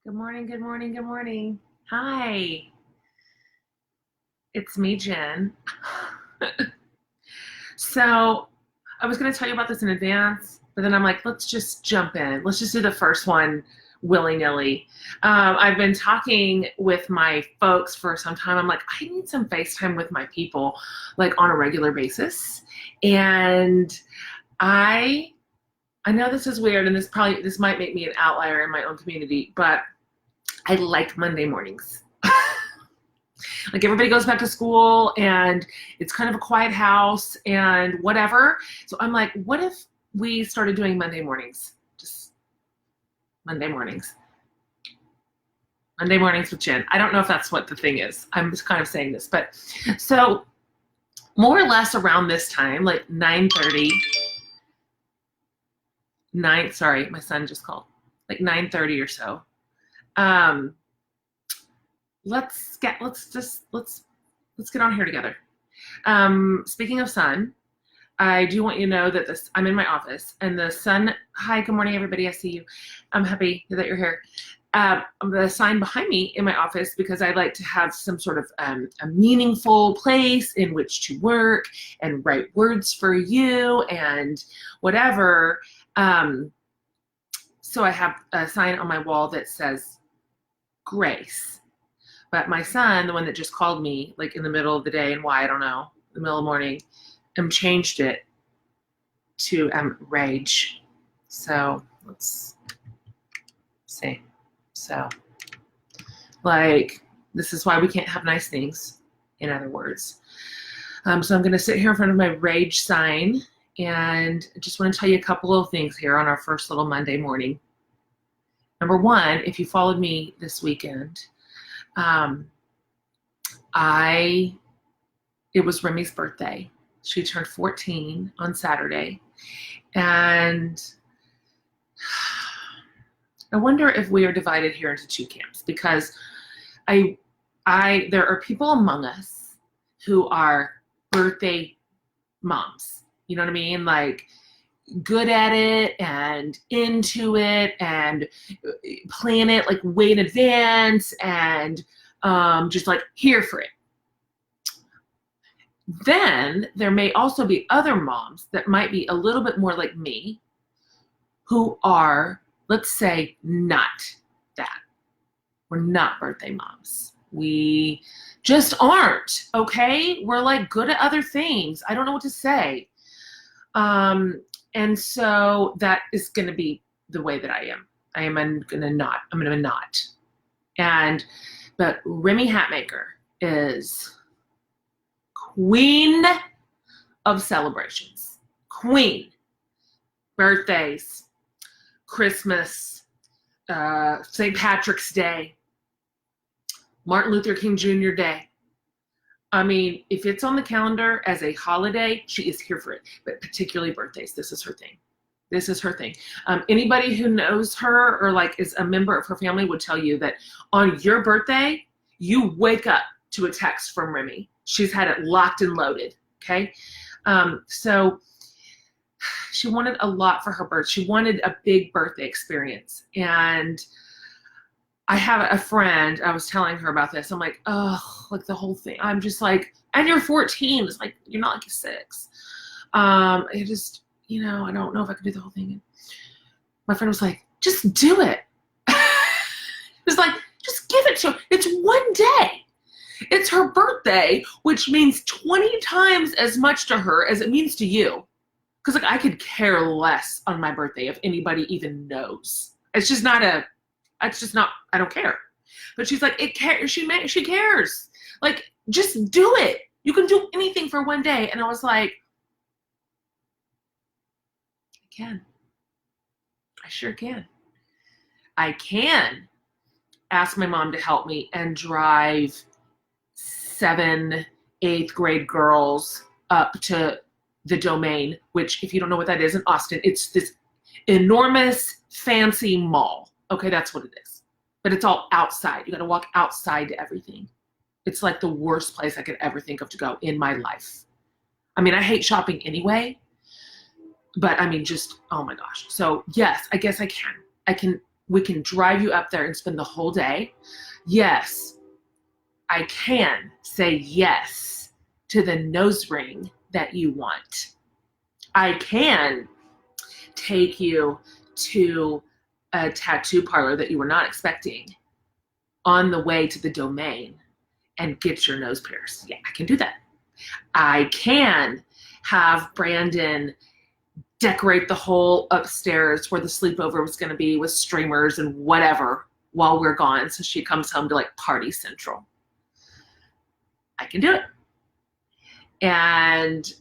Good morning, good morning, good morning. Hi, it's me, Jen. So I was going to tell you about this in advance, but then I'm like, let's just jump in. Let's just do the first one willy nilly. I've been talking with my folks for some time. I'm like, I need some FaceTime with my people, like on a regular basis. And I I know this is weird, and this might make me an outlier in my own community, but I like Monday mornings. Like everybody goes back to school and it's kind of a quiet house and whatever. So I'm like, what if we started doing Monday mornings? Just Monday mornings. Monday mornings with Jen. I don't know if that's what the thing is. I'm just kind of saying this, but so more or less around this time, like 9:30, 9, sorry, my son just called, like 9:30 or so. Um, let's get on here together. Speaking of sun, I do want you to know that this I'm in my office and the sun. Hi, good morning, everybody. I see you. I'm happy that you're here. The sign behind me in my office because I like to have some sort of a meaningful place in which to work and write words for you and whatever. So I have a sign on my wall that says Grace. But my son, the one that just called me, like in the middle of the day, and why I don't know, the middle of the morning, changed it to Rage. So let's see. So, like, this is why we can't have nice things. In other words, so I'm going to sit here in front of my Rage sign, and I just want to tell you a couple of things here on our first little Monday morning. Number one, if you followed me this weekend, it was Remy's birthday. She turned 14 on Saturday. And I wonder if we are divided here into two camps because there are people among us who are birthday moms. You know what I mean? Like good at it and into it and plan it like way in advance and just like here for it. Then there may also be other moms that might be a little bit more like me who are, let's say, not that. We're not birthday moms. We just aren't, okay? We're like good at other things. I don't know what to say. And so that is going to be the way that I am. I'm going to not. But Remy Hatmaker is queen of celebrations. Queen. Birthdays, Christmas, St. Patrick's Day, Martin Luther King Jr. Day. I mean, if it's on the calendar as a holiday, she is here for it. But particularly birthdays, this is her thing. This is her thing. Anybody who knows her or like is a member of her family would tell you that on your birthday, you wake up to a text from Remy. She's had it locked and loaded. Okay. So she wanted a lot for her birthday. She wanted a big birthday experience. And I have a friend, I was telling her about this. I'm like, oh, like the whole thing. I'm just like, and you're 14. It's like, you're not like a 6. It just, I don't know if I could do the whole thing. And my friend was like, just do it. It was like, just give it to her. It's one day. It's her birthday, which means 20 times as much to her as it means to you. Because like I could care less on my birthday if anybody even knows. I don't care. But she's like, she cares. Like, just do it. You can do anything for one day. And I was like, I can. I sure can. I can ask my mom to help me and drive 7, 8th grade girls up to the Domain, which if you don't know what that is in Austin, it's this enormous fancy mall. Okay, that's what it is. But it's all outside. You got to walk outside to everything. It's like the worst place I could ever think of to go in my life. I mean, I hate shopping anyway, but I mean, just, oh my gosh. So yes, I guess I can. We can drive you up there and spend the whole day. Yes, I can say yes to the nose ring that you want. I can take you to a tattoo parlor that you were not expecting on the way to the Domain and get your nose pierced. Yeah, I can do that. I can have Brandon decorate the whole upstairs where the sleepover was going to be with streamers and whatever while we're gone, so she comes home to like party central. I can do it. And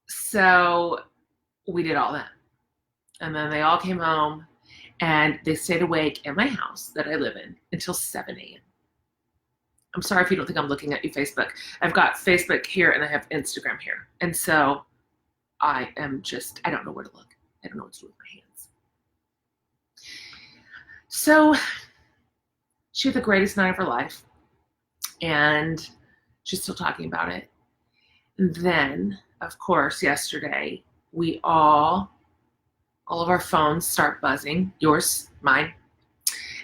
so we did all that. And then they all came home and they stayed awake in my house that I live in until 7 a.m. I'm sorry if you don't think I'm looking at you, Facebook. I've got Facebook here and I have Instagram here. And so I don't know where to look. I don't know what to do with my hands. So she had the greatest night of her life. And she's still talking about it. And then, of course, yesterday, all of our phones start buzzing, yours, mine,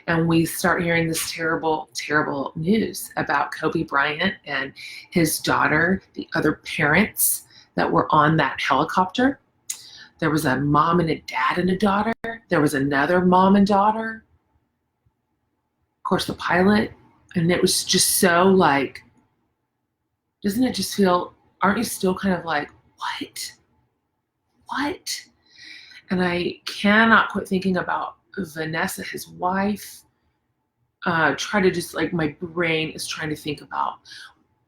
and we start hearing this terrible, terrible news about Kobe Bryant and his daughter, the other parents that were on that helicopter. There was a mom and a dad and a daughter. There was another mom and daughter. Of course, the pilot. And it was just so like, doesn't it just feel, aren't you still kind of like, what? And I cannot quit thinking about Vanessa, his wife. Try to just like, my brain is trying to think about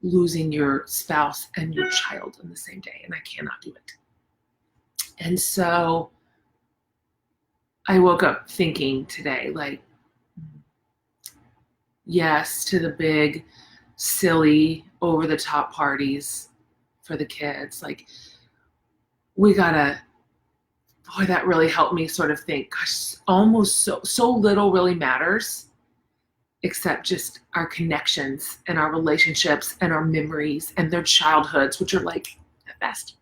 losing your spouse and your child in the same day, and I cannot do it. And so I woke up thinking today, like, yes to the big, silly, over-the-top parties for the kids. Like, we gotta, boy, that really helped me sort of think, gosh, almost so little really matters except just our connections and our relationships and our memories and their childhoods, which are like at best.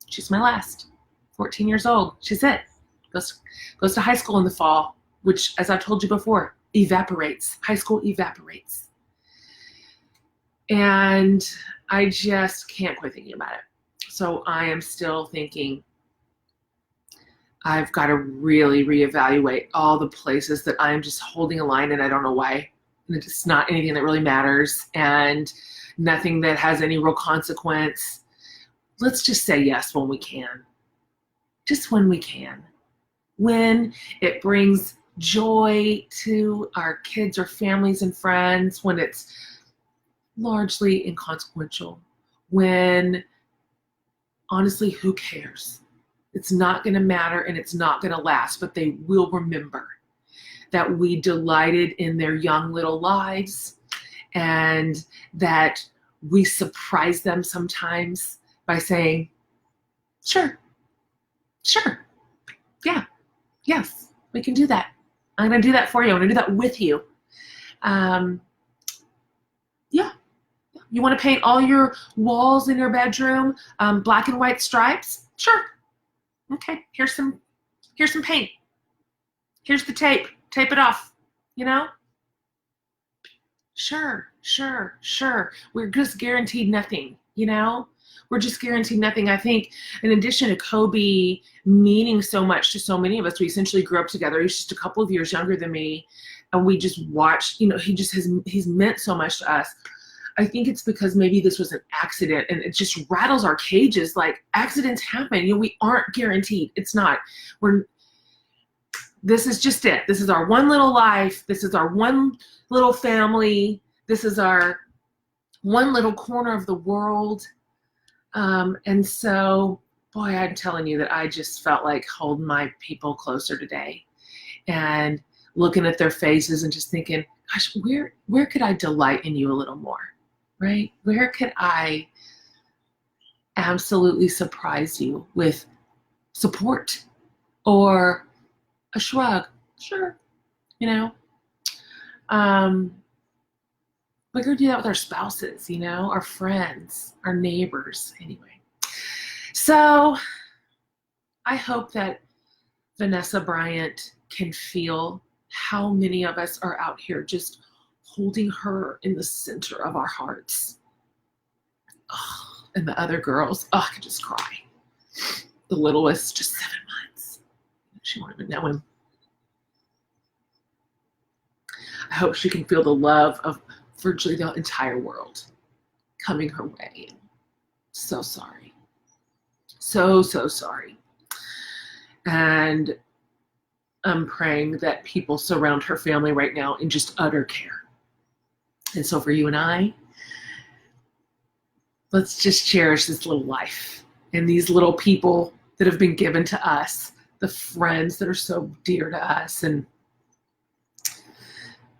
She's my last, 14 years old. She's it. Goes to high school in the fall, which, as I've told you before, evaporates. High school evaporates. And I just can't quit thinking about it. So I am still thinking I've got to really reevaluate all the places that I'm just holding a line and I don't know why. And it's not anything that really matters and nothing that has any real consequence. Let's just say yes when we can. Just when we can. When it brings joy to our kids or families and friends, when it's largely inconsequential, when honestly, who cares? It's not going to matter and it's not going to last, but they will remember that we delighted in their young little lives and that we surprise them sometimes by saying, sure, yeah, yes, we can do that. I'm going to do that for you. I'm going to do that with you. Yeah. You want to paint all your walls in your bedroom black and white stripes? Sure. Okay, here's some paint. Here's the tape. Tape it off, you know? Sure. We're just guaranteed nothing, you know? We're just guaranteed nothing. I think in addition to Kobe meaning so much to so many of us, we essentially grew up together. He's just a couple of years younger than me. And we just watched, you know, he's meant so much to us. I think it's because maybe this was an accident and it just rattles our cages. Like, accidents happen. You know, we aren't guaranteed. It's not. This is just it. This is our one little life. This is our one little family. This is our one little corner of the world. And so, boy, I'm telling you that I just felt like holding my people closer today and looking at their faces and just thinking, gosh, where could I delight in you a little more? Right? Where could I absolutely surprise you with support or a shrug? Sure. You know, we're going to do that with our spouses, you know, our friends, our neighbors, anyway. So I hope that Vanessa Bryant can feel how many of us are out here just holding her in the center of our hearts. Oh, and the other girls, oh, I could just cry. The littlest, just 7 months. She won't even know him. I hope she can feel the love of virtually the entire world coming her way. So sorry. So sorry. And I'm praying that people surround her family right now in just utter care. And so for you and I, let's just cherish this little life and these little people that have been given to us, the friends that are so dear to us. And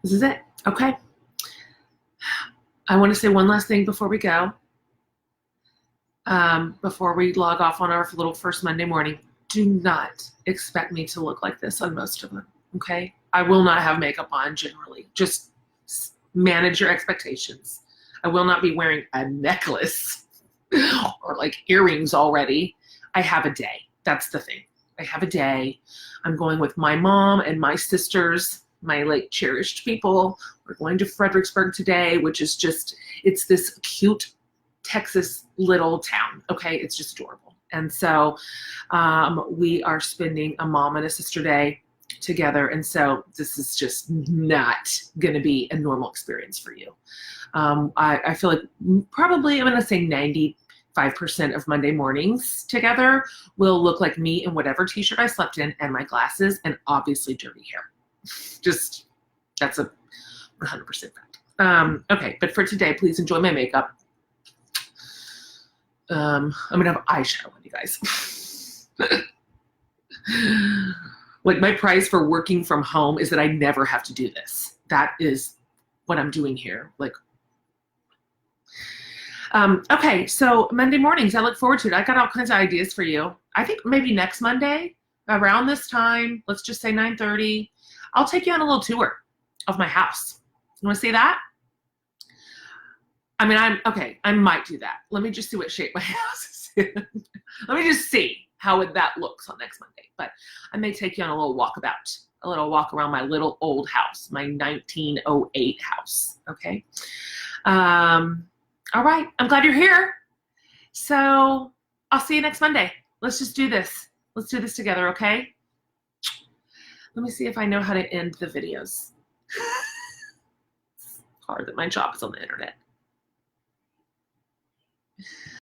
this is it. Okay. I want to say one last thing before we go. Before we log off on our little first Monday morning, do not expect me to look like this on most of them. Okay. I will not have makeup on generally. Just manage your expectations. I will not be wearing a necklace or like earrings already. I have a day. That's the thing. I have a day. I'm going with my mom and my sisters, my like cherished people. We're going to Fredericksburg today, which is just, it's this cute Texas little town. Okay. It's just adorable. And so we are spending a mom and a sister day together. And so this is just not going to be a normal experience for you. I feel like probably, I'm going to say 95% of Monday mornings together will look like me in whatever t-shirt I slept in and my glasses and obviously dirty hair. Just, that's a 100% fact. Okay, but for today, please enjoy my makeup. I'm going to have eyeshadow on you guys. Like my prize for working from home is that I never have to do this. That is what I'm doing here. Like, okay, so Monday mornings, I look forward to it. I got all kinds of ideas for you. I think maybe next Monday around this time, let's just say 9:30, I'll take you on a little tour of my house. You want to see that? I mean, I might do that. Let me just see what shape my house is in. Let me just see how that looks on next Monday. But I may take you on a little walkabout, a little walk around my little old house, my 1908 house, okay? All right, I'm glad you're here. So I'll see you next Monday. Let's just do this. Let's do this together, okay? Let me see if I know how to end the videos. It's hard that my job is on the internet.